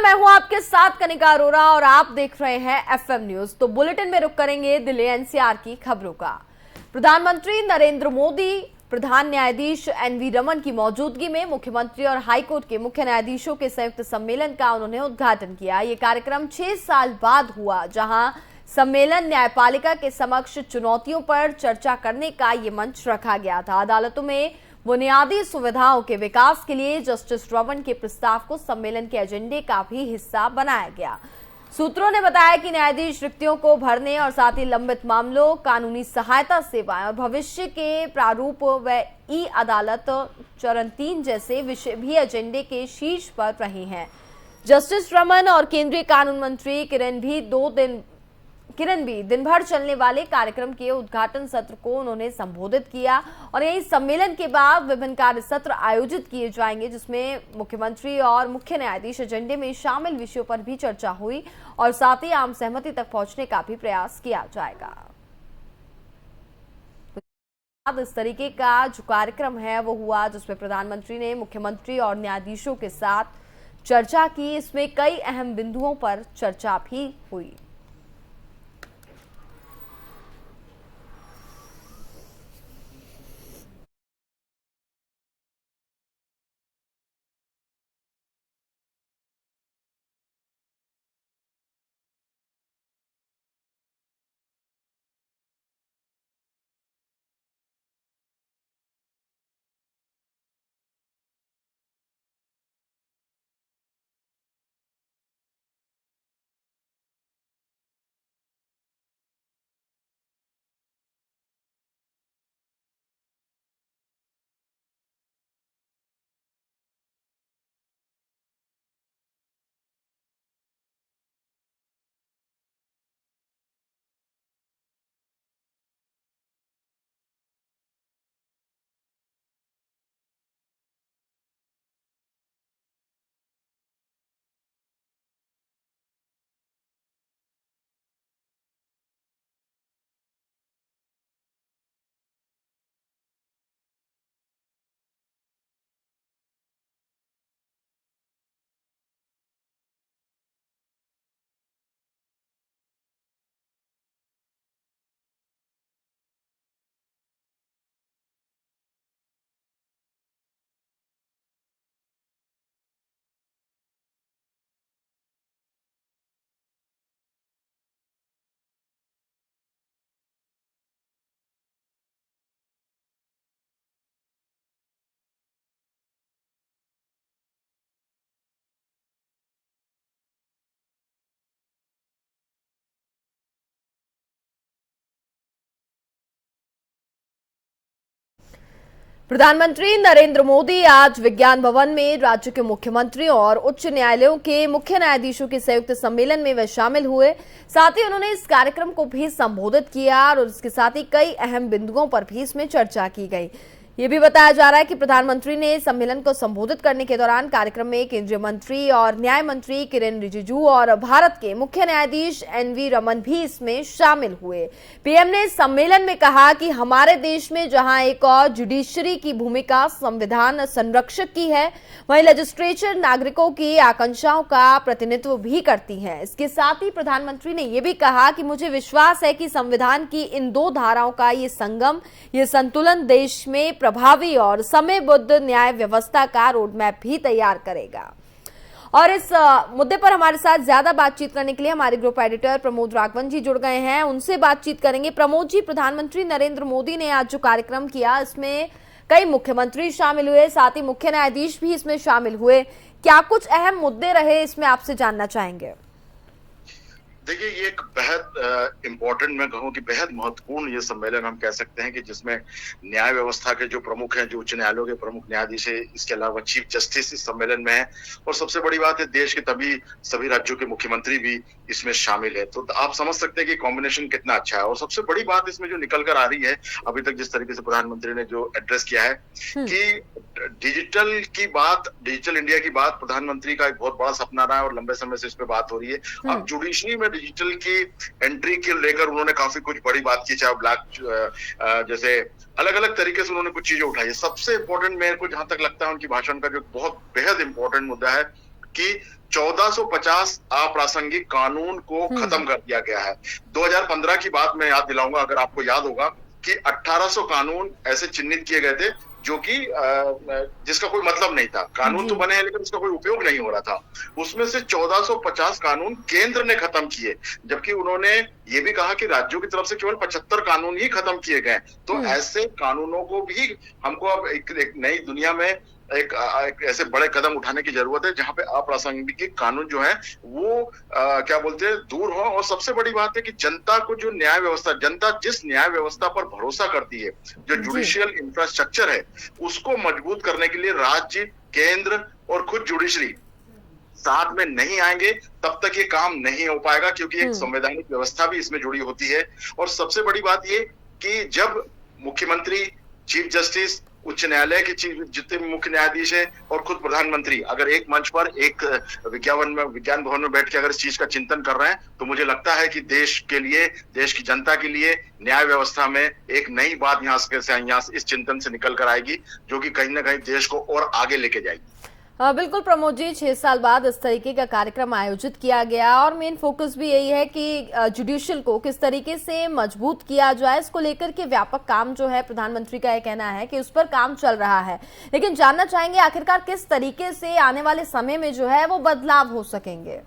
मैं हूं आपके साथ कनिका अरोरा और आप देख रहे हैं एफएम न्यूज। तो बुलेटिन में रुक करेंगे दिल्ली एनसीआर की खबरों का। प्रधानमंत्री नरेंद्र मोदी प्रधान न्यायाधीश एनवी रमन की मौजूदगी में मुख्यमंत्री और हाईकोर्ट के मुख्य न्यायाधीशों के संयुक्त सम्मेलन का उन्होंने उद्घाटन किया। ये कार्यक्रम 6 साल बाद हुआ, जहां सम्मेलन न्यायपालिका के समक्ष चुनौतियों पर चर्चा करने का ये मंच रखा गया था। अदालतों में बुनियादी सुविधाओं के विकास के लिए जस्टिस रमन के प्रस्ताव को सम्मेलन के एजेंडे का भी हिस्सा बनाया गया। सूत्रों ने बताया कि न्यायाधीश रिक्तियों को भरने और साथ ही लंबित मामलों, कानूनी सहायता सेवाएं और भविष्य के प्रारूप व ई अदालत चरण 3 जैसे विषय भी एजेंडे के शीर्ष पर रहे हैं। जस्टिस रमन और केंद्रीय कानून मंत्री किरण भी दिन भर चलने वाले कार्यक्रम के उद्घाटन सत्र को उन्होंने संबोधित किया और यही सम्मेलन के बाद विभिन्न कार्य सत्र आयोजित किए जाएंगे, जिसमें मुख्यमंत्री और मुख्य न्यायाधीश एजेंडे में शामिल विषयों पर भी चर्चा हुई और साथ ही आम सहमति तक पहुंचने का भी प्रयास किया जाएगा। इस तरीके का जो कार्यक्रम है वो हुआ, जिसमें प्रधानमंत्री ने मुख्यमंत्री और न्यायाधीशों के साथ चर्चा की। इसमें कई अहम बिंदुओं पर चर्चा भी हुई। प्रधानमंत्री नरेंद्र मोदी आज विज्ञान भवन में राज्य के मुख्यमंत्रियों और उच्च न्यायालयों के मुख्य न्यायाधीशों के संयुक्त सम्मेलन में वे शामिल हुए। साथ ही उन्होंने इस कार्यक्रम को भी संबोधित किया और इसके साथ ही कई अहम बिंदुओं पर भी इसमें चर्चा की गई। ये भी बताया जा रहा है कि प्रधानमंत्री ने सम्मेलन को संबोधित करने के दौरान कार्यक्रम में केंद्रीय मंत्री और न्याय मंत्री किरेन रिजिजू और भारत के मुख्य न्यायाधीश एनवी रमन भी इसमें शामिल हुए। पीएम ने सम्मेलन में कहा कि हमारे देश में जहां एक और जुडिशरी की भूमिका संविधान संरक्षक की है, वहीं लेजिस्लेचर नागरिकों की आकांक्षाओं का प्रतिनिधित्व भी करती है। इसके साथ ही प्रधानमंत्री ने यह भी कहा कि मुझे विश्वास है कि संविधान की इन दो धाराओं का ये संगम, ये संतुलन देश में प्रभावी और समयबद्ध न्याय व्यवस्था का रोडमैप भी तैयार करेगा। और इस मुद्दे पर हमारे साथ ज्यादा बातचीत करने के लिए हमारे ग्रुप एडिटर प्रमोद राघवन जी जुड़ गए हैं, उनसे बातचीत करेंगे। प्रमोद जी, प्रधानमंत्री नरेंद्र मोदी ने आज जो कार्यक्रम किया, इसमें कई मुख्यमंत्री शामिल हुए, साथ ही मुख्य न्यायाधीश भी इसमें शामिल हुए। क्या कुछ अहम मुद्दे रहे, इसमें आपसे जानना चाहेंगे। देखिए, ये एक बेहद इम्पोर्टेंट, मैं कहूँ कि बेहद महत्वपूर्ण ये सम्मेलन हम कह सकते हैं कि जिसमें न्याय व्यवस्था के जो प्रमुख हैं, जो उच्च न्यायालयों के प्रमुख न्यायाधीश है, इसके अलावा चीफ जस्टिस इस सम्मेलन में है और सबसे बड़ी बात है देश के सभी राज्यों के मुख्यमंत्री भी इसमें शामिल है। तो आप समझ सकते हैं कि कॉम्बिनेशन कितना अच्छा है। और सबसे बड़ी बात इसमें जो निकल कर आ रही है अभी तक जिस तरीके से प्रधानमंत्री ने जो एड्रेस किया है कि डिजिटल इंडिया की बात प्रधानमंत्री का एक बहुत बड़ा सपना रहा है और लंबे समय से इस पे बात हो रही है। अब जुडिशरी में डिजिटल की एंट्री के लेकर उन्होंने काफी कुछ बड़ी बात की, चाहे ब्लैक जैसे अलग अलग तरीके से उन्होंने कुछ चीजें उठाई। सबसे इंपॉर्टेंट मेरे को जहां तक लगता है उनकी भाषण का जो बहुत बेहद इंपॉर्टेंट मुद्दा है कि 1450 अप्रासंगिक कानून को खत्म कर दिया गया है। 2015 की बात मैं याद दिलाऊंगा, अगर आपको याद होगा कि 1800 कानून ऐसे चिन्हित किए गए थे जो कि जिसका कोई मतलब नहीं था। कानून तो बने हैं लेकिन उसका कोई उपयोग नहीं हो रहा था। उसमें से 1450 कानून केंद्र ने खत्म किए, जबकि उन्होंने ये भी कहा कि राज्यों की तरफ से केवल 75 कानून ही खत्म किए गए। तो ऐसे कानूनों को भी हमको अब एक नई दुनिया में एक ऐसे बड़े कदम उठाने की जरूरत है जहां पे अप्रासंगिक कानून जो है वो क्या बोलते हैं दूर हो। और सबसे बड़ी बात है कि जनता को जो न्याय व्यवस्था, जनता जिस न्याय व्यवस्था पर भरोसा करती है, जो जुडिशियल इंफ्रास्ट्रक्चर है, उसको मजबूत करने के लिए राज्य, केंद्र और खुद जुडिशरी साथ में नहीं आएंगे तब तक ये काम नहीं हो पाएगा, क्योंकि एक संवैधानिक व्यवस्था भी इसमें जुड़ी होती है। और सबसे बड़ी बात ये कि जब मुख्यमंत्री, चीफ जस्टिस, उच्च न्यायालय के जितने भी मुख्य न्यायाधीश हैं और खुद प्रधानमंत्री अगर एक मंच पर एक विज्ञान भवन में बैठ के अगर इस चीज का चिंतन कर रहे हैं, तो मुझे लगता है कि देश के लिए, देश की जनता के लिए न्याय व्यवस्था में एक नई बात यहाँ से इस चिंतन से निकल कर आएगी, जो कि कहीं ना कहीं देश को और आगे लेके जाएगी। बिल्कुल प्रमोद जी, 6 साल बाद इस तरीके का कार्यक्रम आयोजित किया गया और मेन फोकस भी यही है कि जुडिशियल को किस तरीके से मजबूत किया जाए। इसको लेकर के व्यापक काम जो है, प्रधानमंत्री का यह कहना है कि उस पर काम चल रहा है। लेकिन जानना चाहेंगे आखिरकार किस तरीके से आने वाले समय में जो है वो बदलाव हो सकेंगे।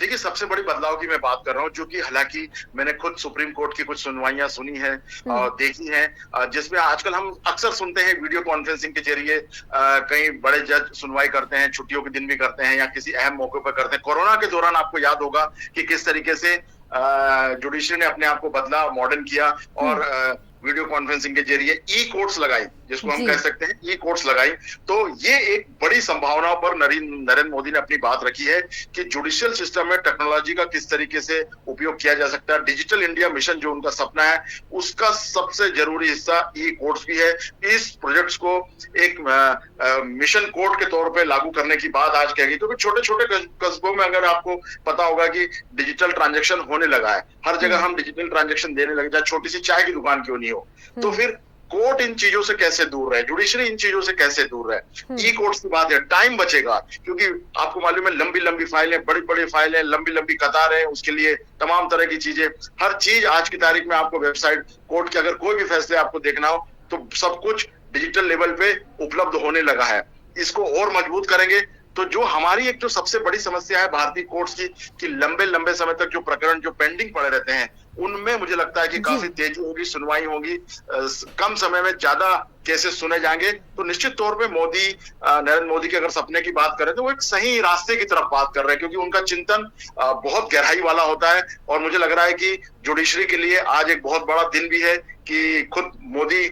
देखिए, सबसे बड़ी बदलाव की मैं बात कर रहा हूँ, जो कि हालांकि मैंने खुद सुप्रीम कोर्ट की कुछ सुनवाइयां सुनी है और देखी हैं, जिसमें आजकल हम अक्सर सुनते हैं वीडियो कॉन्फ्रेंसिंग के जरिए कई बड़े जज सुनवाई करते हैं, छुट्टियों के दिन भी करते हैं या किसी अहम मौके पर करते हैं। कोरोना के दौरान आपको याद होगा कि किस तरीके से जुडिशरी ने अपने आप को बदला, मॉडर्न किया और वीडियो कॉन्फ्रेंसिंग के जरिए ई कोर्ट्स लगाई, जिसको हम कह सकते हैं ई कोर्ट्स लगाई। तो ये एक बड़ी संभावना पर नरेंद्र मोदी ने अपनी बात रखी है कि जुडिशियल सिस्टम में टेक्नोलॉजी का किस तरीके से उपयोग किया जा सकता है। डिजिटल इंडिया मिशन जो उनका सपना है, उसका सबसे जरूरी हिस्सा ई कोर्ट्स भी है। इस प्रोजेक्ट्स को एक मिशन कोर्ट के तौर पे लागू करने की बात आज कह गई, क्योंकि छोटे छोटे कस्बों में अगर आपको पता होगा कि डिजिटल ट्रांजेक्शन होने लगा है, हर जगह हम डिजिटल ट्रांजेक्शन देने लगे, चाहे छोटी सी चाय की दुकान क्यों नहीं हो। तो फिर कोर्ट इन चीजों से कैसे दूर रहे, जुडिशरी इन चीजों से कैसे दूर रहे। ई कोर्ट्स की बात है, टाइम बचेगा, क्योंकि आपको मालूम है लंबी लंबी फाइलें, बड़ी बड़ी फाइलें, लंबी लंबी कतारें, उसके लिए तमाम तरह की चीजें, हर चीज आज की तारीख में आपको वेबसाइट कोर्ट के अगर कोई भी फैसले आपको देखना हो तो सब कुछ डिजिटल लेवल पे उपलब्ध होने लगा है। इसको और मजबूत करेंगे तो जो हमारी एक जो सबसे बड़ी समस्या है भारतीय कोर्ट्स की, कि लंबे लंबे समय तक जो प्रकरण जो पेंडिंग पड़े रहते हैं, उनमें मुझे लगता है कि काफी तेजी होगी, सुनवाई होगी, कम समय में ज्यादा केसेस सुने जाएंगे। तो निश्चित तौर पे नरेंद्र मोदी के अगर सपने की बात करें तो वो एक सही रास्ते की तरफ बात कर रहे हैं, क्योंकि उनका चिंतन बहुत गहराई वाला होता है। और मुझे लग रहा है कि जुडिशरी के लिए आज एक बहुत बड़ा दिन भी है कि खुद मोदी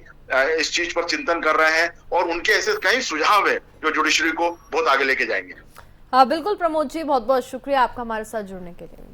इस चीज पर चिंतन कर रहे हैं और उनके ऐसे कई सुझाव है जो जुडिशरी को बहुत आगे लेके जाएंगे। बिल्कुल प्रमोद जी, बहुत बहुत शुक्रिया आपका हमारे साथ जुड़ने के लिए।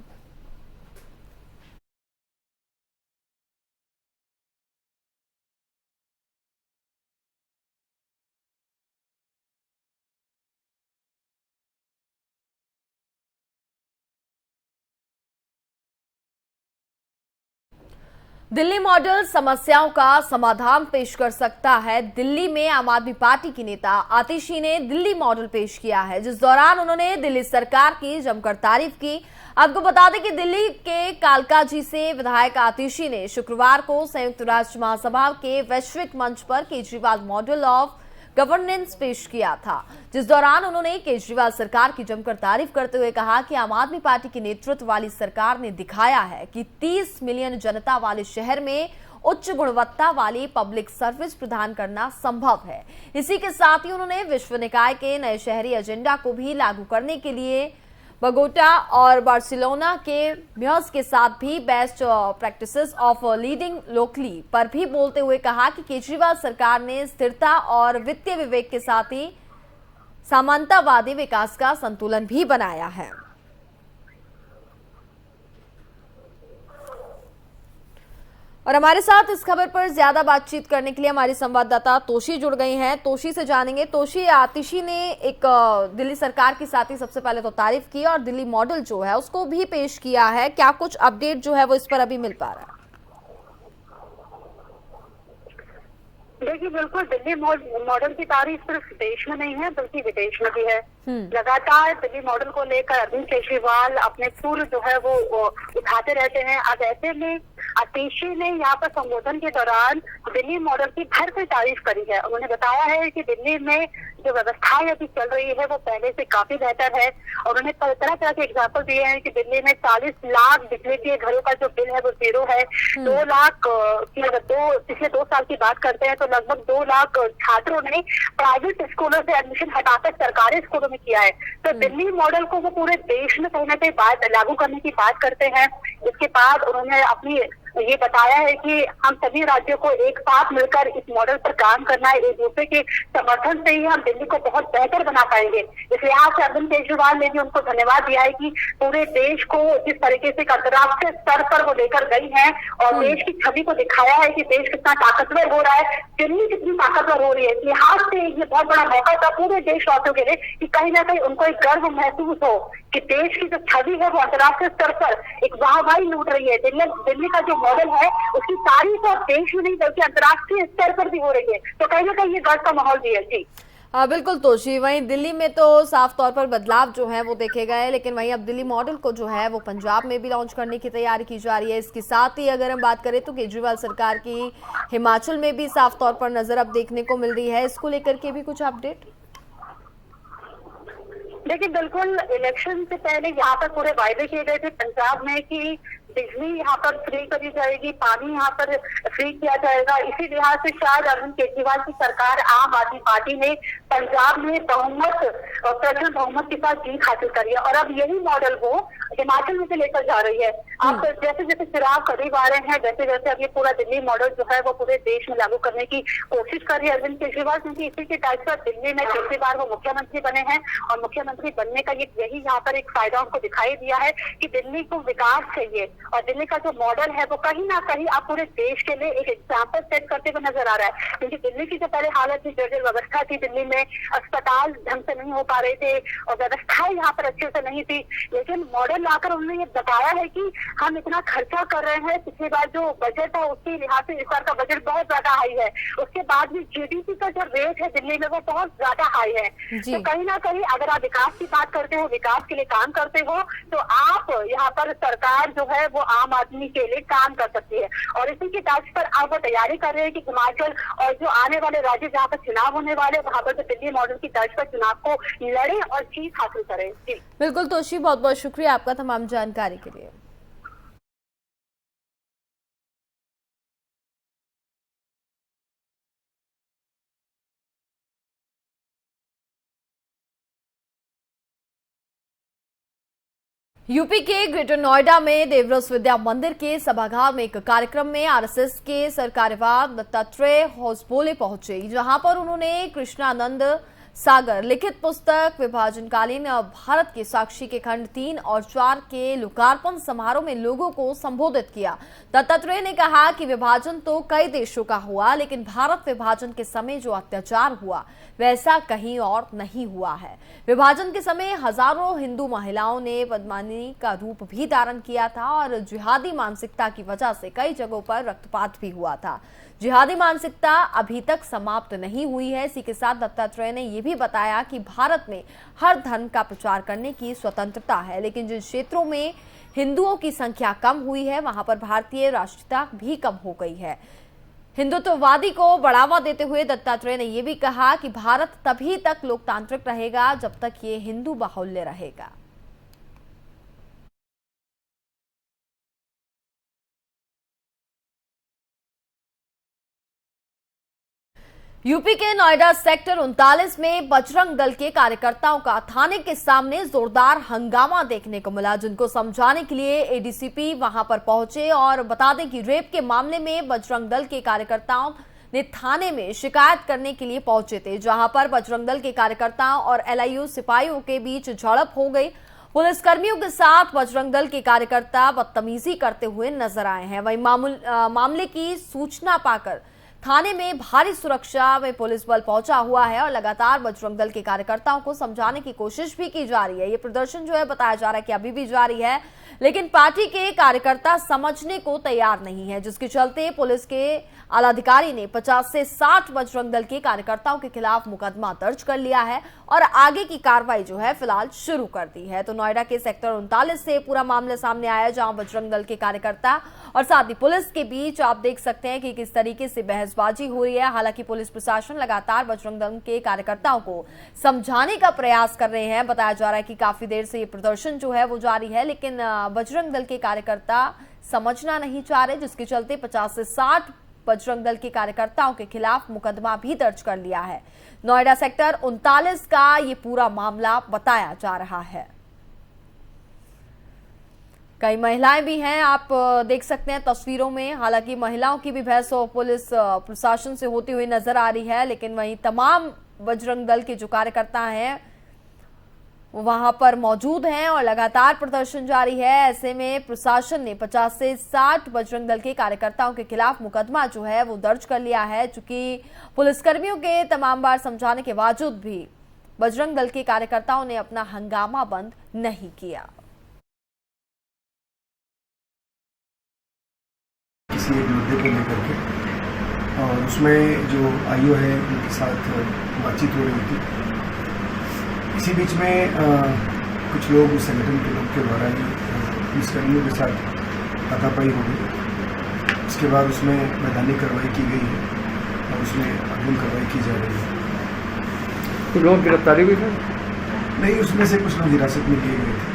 दिल्ली मॉडल समस्याओं का समाधान पेश कर सकता है। दिल्ली में आम आदमी पार्टी की नेता आतिशी ने दिल्ली मॉडल पेश किया है, जिस दौरान उन्होंने दिल्ली सरकार की जमकर तारीफ की। आपको बता दें कि दिल्ली के कालकाजी से विधायक आतिशी ने शुक्रवार को संयुक्त राष्ट्र महासभा के वैश्विक मंच पर केजरीवाल मॉडल ऑफ गवर्नेंस पेश किया था, जिस दौरान उन्होंने केजरीवाल सरकार की जमकर तारीफ करते हुए कहा कि आम आदमी पार्टी के नेतृत्व वाली सरकार ने दिखाया है कि 30 मिलियन जनता वाले शहर में उच्च गुणवत्ता वाली पब्लिक सर्विस प्रदान करना संभव है। इसी के साथ ही उन्होंने विश्व निकाय के नए शहरी एजेंडा को भी लागू करने के लिए बगोटा और बार्सिलोना के मेयर्स के साथ भी best practices of leading locally पर भी बोलते हुए कहा कि केजरीवाल सरकार ने स्थिरता और वित्तीय विवेक के साथ ही समानतावादी विकास का संतुलन भी बनाया है। और हमारे साथ इस खबर पर ज्यादा बातचीत करने के लिए हमारी संवाददाता तोशी जुड़ गई हैं। तोशी से जानेंगे। तोशी, आतिशी ने एक दिल्ली सरकार की साथ ही सबसे पहले तो तारीफ की और दिल्ली मॉडल जो है उसको भी पेश किया है। क्या कुछ अपडेट जो है वो इस पर अभी मिल पा रहा है? देखिए बिल्कुल, दिल्ली मॉडल की तारीफ सिर्फ देश में नहीं है बल्कि विदेश में भी है। लगातार दिल्ली मॉडल को लेकर अरविंद केजरीवाल अपने पूर्व जो है वो उठाते रहते हैं। अब ऐसे में अतिशी ने यहाँ पर संबोधन के दौरान दिल्ली मॉडल की भर से तारीफ करी है। उन्होंने बताया है कि दिल्ली में जो व्यवस्थाएं अभी चल रही है वो पहले से काफी बेहतर है। और उन्होंने तरह तरह के एग्जाम्पल दिए हैं कि दिल्ली में 40 लाख बिजली के घरों का जो बिल है वो जीरो है। 2 लाख की अगर पिछले 2 साल की बात करते हैं तो लगभग 2 लाख छात्रों ने प्राइवेट स्कूलों से एडमिशन हटाकर सरकारी स्कूलों में किया है। तो दिल्ली मॉडल को वो पूरे देश में कहीं ना कहीं बात लागू करने की बात करते हैं। इसके बाद उन्होंने अपनी ये बताया है कि हम सभी राज्यों को एक साथ मिलकर इस मॉडल पर काम करना है। एक दूसरे के समर्थन से ही हम दिल्ली को बहुत बेहतर बना पाएंगे। इस लिहाज से अरविंद केजरीवाल ने भी उनको धन्यवाद दिया है कि पूरे देश को जिस तरीके से अंतर्राष्ट्रीय स्तर पर वो लेकर गई है और देश की छवि को दिखाया है कि देश कितना ताकतवर हो रहा है, दिल्ली कितनी ताकतवर हो रही है। इस लिहाज से ये बहुत बड़ा मौका था पूरे देशवासियों के लिए कि कहीं ना कहीं उनको एक गर्व महसूस हो कि देश की जो छवि है वो अंतर्राष्ट्रीय स्तर पर एक वाहवाही लूट रही है। दिल्ली का जो मॉडल है उसकी तारीफ और देश में नहीं बल्कि अंतर्राष्ट्रीय स्तर पर भी हो रही है। तो कहीं ना कहीं ये गर्व का माहौल भी है। जी बिल्कुल तोशी, वहीं दिल्ली में तो साफ तौर पर बदलाव जो है वो देखे गए, लेकिन वहीं अब दिल्ली मॉडल को जो है वो पंजाब में भी लॉन्च करने की तैयारी की जा रही है। इसके साथ ही अगर हम बात करें तो केजरीवाल सरकार की हिमाचल में भी साफ तौर पर नजर अब देखने को मिल रही है। इसको लेकर के भी कुछ अपडेट? देखिए बिल्कुल, इलेक्शन से पहले यहाँ पर पूरे वायदे किए गए थे पंजाब में कि बिजली यहाँ पर फ्री करी जाएगी, पानी यहाँ पर फ्री किया जाएगा। इसी लिहाज से शायद अरविंद केजरीवाल की सरकार आम आदमी पार्टी ने पंजाब में प्रचंड बहुमत के साथ जीत हासिल करी है और अब यही मॉडल वो हिमाचल में से लेकर जा रही है। अब जैसे जैसे चुनाव करीब आ रहे हैं वैसे वैसे अब ये पूरा दिल्ली मॉडल जो है वो पूरे देश में लागू करने की कोशिश कर रही है अरविंद केजरीवाल, क्योंकि इसी के टाइप पर दिल्ली में पिछली बार वो मुख्यमंत्री बने हैं और मुख्यमंत्री बनने का यही यहाँ पर एक फायदा उनको दिखाई दिया है कि दिल्ली को विकास चाहिए। और दिल्ली का जो मॉडल है वो कहीं ना कहीं आप पूरे देश के लिए एक एग्जाम्पल सेट करते हुए नजर आ रहा है। क्योंकि दिल्ली की जो पहले हालत थी, जर्जर व्यवस्था थी, दिल्ली में अस्पताल ढंग से नहीं हो पा रहे थे और व्यवस्थाएं यहाँ पर अच्छे से नहीं थी, लेकिन मॉडल लाकर उन्होंने ये बताया है कि हम इतना खर्चा कर रहे हैं। पिछली बार जो बजट था उसके लिहाज से इस बार का बजट बहुत ज्यादा हाई है। उसके बाद भी जीडीपी का जो रेट है दिल्ली में वो बहुत ज्यादा हाई है। तो कहीं ना कहीं अगर आप विकास की बात करते हो, विकास के लिए काम करते हो, तो आप यहाँ पर सरकार जो है वो आम आदमी के लिए काम कर सकती है। और इसी के तर्ज पर आप वो तैयारी कर रहे हैं कि हिमाचल और जो आने वाले राज्य जहाँ पर चुनाव होने वाले वहां पर तो दिल्ली मॉडल की तर्ज पर चुनाव को लड़े और जीत हासिल करें। जी बिल्कुल तोशी, बहुत बहुत शुक्रिया आपका तमाम जानकारी के लिए। यूपी के ग्रेटर नोएडा में देवरस विद्या मंदिर के सभागार में एक कार्यक्रम में आरएसएस के सरकार्यवाह दत्तात्रेय होसबोले पहुंचे, जहां पर उन्होंने कृष्णानंद सागर लिखित पुस्तक विभाजनकालीन भारत के साक्षी के खंड 3 और 4 के लोकार्पण समारोह में लोगों को संबोधित किया। दत्तात्रेय ने कहा कि विभाजन तो कई देशों का हुआ, लेकिन भारत विभाजन के समय जो अत्याचार हुआ वैसा कहीं और नहीं हुआ है। विभाजन के समय हजारों हिंदू महिलाओं ने पद्मानी का रूप भी धारण किया था और जिहादी मानसिकता की वजह से कई जगहों पर रक्तपात भी हुआ था। जिहादी मानसिकता अभी तक समाप्त नहीं हुई है। इसी के साथ दत्तात्रेय ने यह भी बताया कि भारत में हर धर्म का प्रचार करने की स्वतंत्रता है, लेकिन जिन क्षेत्रों में हिंदुओं की संख्या कम हुई है वहां पर भारतीय राष्ट्रीयता भी कम हो गई है। हिंदुत्ववादी को बढ़ावा देते हुए दत्तात्रेय ने यह भी कहा कि भारत तभी तक लोकतांत्रिक रहेगा जब तक ये हिंदू बाहुल्य रहेगा। यूपी के नोएडा सेक्टर 39 में बजरंग दल के कार्यकर्ताओं का थाने के सामने जोरदार हंगामा देखने को मिला, जिनको समझाने के लिए एडीसीपी वहां पर पहुंचे। और बता दें कि रेप के मामले में बजरंग दल के कार्यकर्ताओं ने थाने में शिकायत करने के लिए पहुंचे थे, जहां पर बजरंग दल के कार्यकर्ताओं और एलआईयू सिपाहियों के बीच झड़प हो गई। पुलिसकर्मियों के साथ बजरंग दल के कार्यकर्ता बदतमीजी करते हुए नजर आए हैं। वहीं मामले की सूचना पाकर थाने में भारी सुरक्षा में पुलिस बल पहुंचा हुआ है और लगातार बजरंग दल के कार्यकर्ताओं को समझाने की कोशिश भी की जा रही है। ये प्रदर्शन जो है बताया जा रहा है कि अभी भी जारी है, लेकिन पार्टी के कार्यकर्ता समझने को तैयार नहीं है, जिसके चलते पुलिस के आलाधिकारी ने 50 से 60 बजरंग दल के कार्यकर्ताओं के खिलाफ मुकदमा दर्ज कर लिया है और आगे की कार्रवाई जो है फिलहाल शुरू कर दी है। तो नोएडा के सेक्टर 39 से पूरा मामला सामने आया, जहां बजरंग दल के कार्यकर्ता और साथ ही पुलिस के बीच आप देख सकते हैं कि किस तरीके से बहसबाजी हो रही है। हालांकि पुलिस प्रशासन लगातार बजरंग दल के कार्यकर्ताओं को समझाने का प्रयास कर रहे हैं। बताया जा रहा है कि काफी देर से ये प्रदर्शन जो है वो जारी है, लेकिन बजरंग दल के कार्यकर्ता समझना नहीं चाह रहे, जिसके चलते 50 से 60 बजरंग दल के कार्यकर्ताओं के खिलाफ मुकदमा भी दर्ज कर लिया है। नोएडा सेक्टर 39 का ये पूरा मामला बताया जा रहा है। कई महिलाएं भी हैं, आप देख सकते हैं तस्वीरों में। हालांकि महिलाओं की भी बहस और पुलिस प्रशासन से होती हुई नजर आ रही है, लेकिन वहीं तमाम बजरंग दल के जो कार्यकर्ता हैं वो वहां पर मौजूद हैं और लगातार प्रदर्शन जारी है। ऐसे में प्रशासन ने 50 से 60 बजरंग दल के कार्यकर्ताओं के खिलाफ मुकदमा जो है वो दर्ज कर लिया है, चूंकि पुलिसकर्मियों के तमाम बार समझाने के बावजूद भी बजरंग दल के कार्यकर्ताओं ने अपना हंगामा बंद नहीं किया। किसी एक मुद्दे को लेकर के और उसमें जो आईओ है उनके साथ बातचीत हो रही थी। इसी बीच में कुछ लोग उस संगठन के लोग के द्वारा ही पुलिसकर्मियों के साथ हाथापाई हो गई। उसके बाद उसमें वैधानिक कार्रवाई की गई है और उसमें अग्रिम कार्रवाई की जा रही है। कुछ लोग गिरफ्तारी भी है? नहीं, उसमें से कुछ लोग हिरासत में लिए गए थे।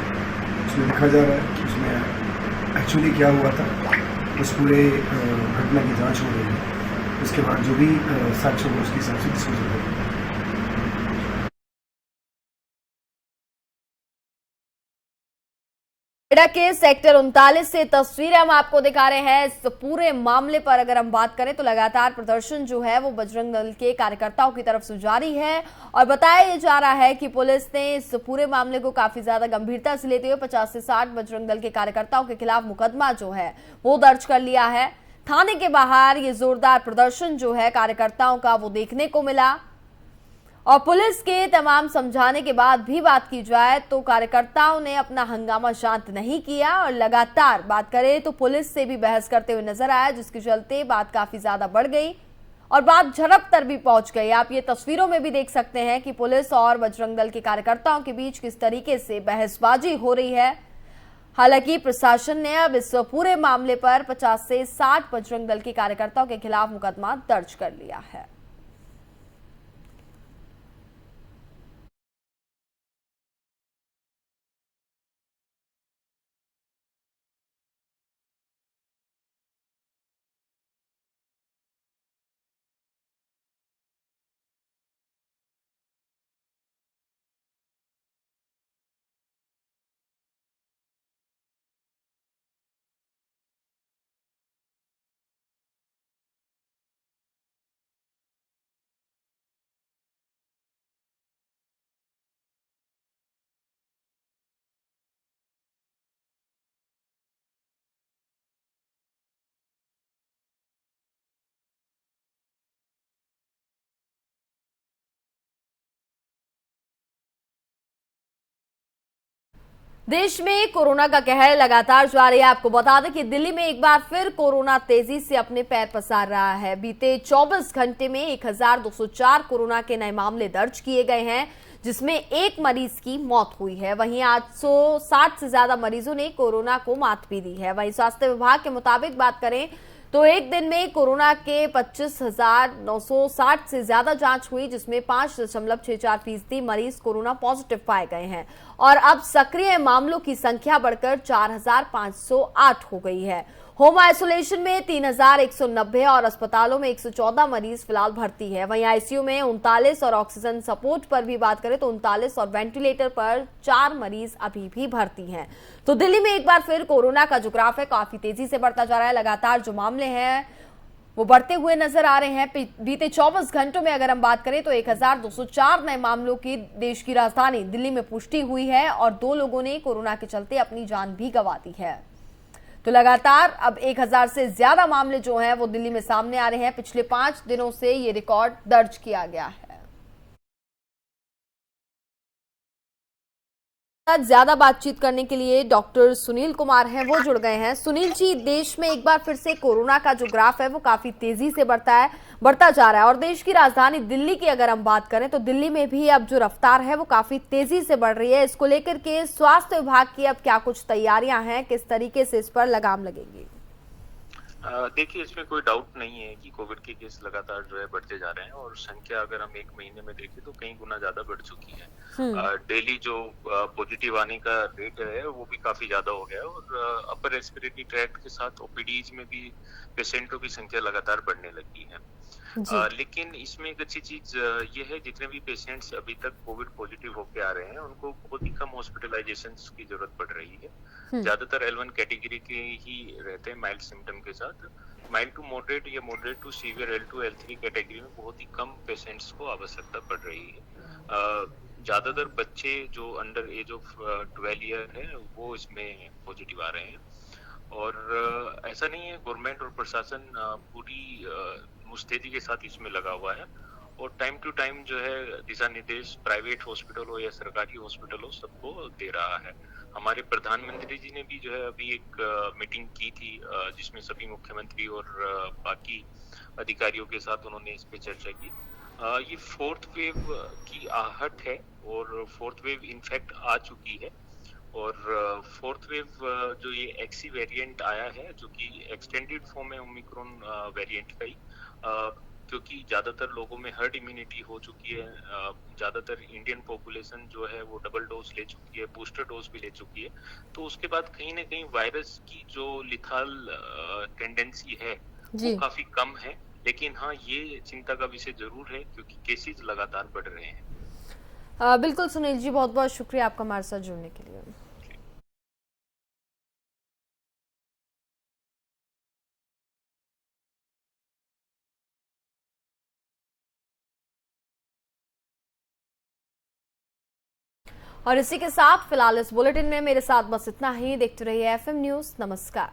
उसमें देखा जा रहा है कि उसमें एक्चुअली क्या हुआ था, उस पूरे घटना की जांच हो रही है। उसके बाद जो भी साक्ष्य होगा उसके हिसाब से डिस्कशन होगा। नोएडा के सेक्टर 39 से तस्वीरें हम आपको दिखा रहे हैं। इस पूरे मामले पर अगर हम बात करें तो लगातार प्रदर्शन जो है वो बजरंग दल के कार्यकर्ताओं की तरफ से जारी है और बताया ये जा रहा है कि पुलिस ने इस पूरे मामले को काफी ज्यादा गंभीरता से लेते हुए 50 से 60 बजरंग दल के कार्यकर्ताओं के खिलाफ मुकदमा जो है वो दर्ज कर लिया है। थाने के बाहर ये जोरदार प्रदर्शन जो है कार्यकर्ताओं का वो देखने को मिला और पुलिस के तमाम समझाने के बाद भी बात की जाए तो कार्यकर्ताओं ने अपना हंगामा शांत नहीं किया और लगातार बात करें तो पुलिस से भी बहस करते हुए नजर आया, जिसके चलते बात काफी ज्यादा बढ़ गई और बात झड़प तक भी पहुंच गई। आप ये तस्वीरों में भी देख सकते हैं कि पुलिस और बजरंग दल के कार्यकर्ताओं के बीच किस तरीके से बहसबाजी हो रही है। हालांकि प्रशासन ने अब इस पूरे मामले पर 50 से 60 बजरंग दल के कार्यकर्ताओं के खिलाफ मुकदमा दर्ज कर लिया है। देश में कोरोना का कहर लगातार जारी है। आपको बता दें कि दिल्ली में एक बार फिर कोरोना तेजी से अपने पैर पसार रहा है। बीते 24 घंटे में 1204 कोरोना के नए मामले दर्ज किए गए हैं, जिसमें एक मरीज की मौत हुई है। वहीं 860 से ज्यादा मरीजों ने कोरोना को मात भी दी है। वहीं स्वास्थ्य विभाग के मुताबिक बात करें तो एक दिन में कोरोना के 25,960 से ज्यादा जांच हुई, जिसमें 5.64% मरीज कोरोना पॉजिटिव पाए गए हैं और अब सक्रिय मामलों की संख्या बढ़कर 4,508 हो गई है। होम आइसोलेशन में 3,190 और अस्पतालों में 114 मरीज फिलहाल भर्ती है। वहीं आईसीयू में 39 और ऑक्सीजन सपोर्ट पर भी बात करें तो 39 और वेंटिलेटर पर 4 मरीज अभी भी भर्ती हैं। तो दिल्ली में एक बार फिर कोरोना का जो ग्राफ है काफी तेजी से बढ़ता जा रहा है। लगातार जो मामले हैं वो बढ़ते हुए नजर आ रहे हैं। बीते 24 घंटों में अगर हम बात करें तो 1204 नए मामलों की देश की राजधानी दिल्ली में पुष्टि हुई है और 2 लोगों ने कोरोना के चलते अपनी जान भी गंवा दी है। तो लगातार अब 1000 से ज्यादा मामले जो हैं वो दिल्ली में सामने आ रहे हैं। पिछले 5 दिनों से ये रिकॉर्ड दर्ज किया गया है। ज्यादा बातचीत करने के लिए डॉक्टर सुनील कुमार हैं, वो जुड़ गए हैं। सुनील जी, देश में एक बार फिर से कोरोना का जो ग्राफ है वो काफी तेजी से बढ़ता जा रहा है और देश की राजधानी दिल्ली की अगर हम बात करें तो दिल्ली में भी अब जो रफ्तार है वो काफी तेजी से बढ़ रही है। इसको लेकर के स्वास्थ्य विभाग की अब क्या कुछ तैयारियां हैं, किस तरीके से इस पर लगाम लगेगी? देखिए, इसमें कोई डाउट नहीं है कि कोविड के केस लगातार जो है बढ़ते जा रहे हैं और संख्या अगर हम 1 महीने में देखें तो कई गुना ज्यादा बढ़ चुकी है। डेली जो पॉजिटिव आने का रेट है वो भी काफी ज्यादा हो गया है और अपर रेस्पिरेटरी ट्रैक्ट के साथ ओपीडीज में भी पेशेंटों की संख्या लगातार बढ़ने लगी है। लेकिन इसमें एक अच्छी चीज ये है, जितने भी पेशेंट्स अभी तक कोविड पॉजिटिव होके आ रहे हैं उनको बहुत ही कम हॉस्पिटलाइजेशन की जरूरत पड़ रही है। ज्यादातर L1 कैटेगरी के ही रहते हैं माइल्ड सिम्टम के साथ। माइल्ड टू मॉडरेट या moderate to severe L2 L3 category में बहुत ही कम पेशेंट्स को आवश्यकता पड़ रही है। ज्यादातर बच्चे जो अंडर एज ऑफ 12 ईयर है वो इसमें पॉजिटिव आ रहे हैं और ऐसा नहीं है, गवर्नमेंट और प्रशासन पूरी मुस्तैदी के साथ इसमें लगा हुआ है और टाइम टू टाइम जो है दिशा निर्देश प्राइवेट हॉस्पिटल हो या सरकारी हॉस्पिटल हो सबको दे रहा है। हमारे प्रधानमंत्री जी ने भी जो है अभी एक मीटिंग की थी जिसमें सभी मुख्यमंत्री और बाकी अधिकारियों के साथ उन्होंने इस पे चर्चा की। ये 4th वेव की आहट है और 4th वेव इनफैक्ट आ चुकी है और 4th वेव जो ये XE वेरिएंट आया है जो कि एक्सटेंडेड फॉर्म है ओमिक्रॉन वेरिएंट का ही, क्योंकि ज्यादातर लोगों में हर्ड इम्यूनिटी हो चुकी है। ज्यादातर इंडियन पॉपुलेशन जो है वो डबल डोज ले चुकी है, बूस्टर डोज भी ले चुकी है, तो उसके बाद कहीं ना कहीं वायरस की जो लिथाल टेंडेंसी है वो काफी कम है। लेकिन हाँ, ये चिंता का विषय जरूर है क्योंकि केसेस लगातार बढ़ रहे हैं। बिल्कुल सुनील जी, बहुत बहुत शुक्रिया आपका हमारे साथ जुड़ने के लिए। और इसी के साथ फिलहाल इस बुलेटिन में मेरे साथ बस इतना ही। देखते रहिए FM न्यूज़। नमस्कार।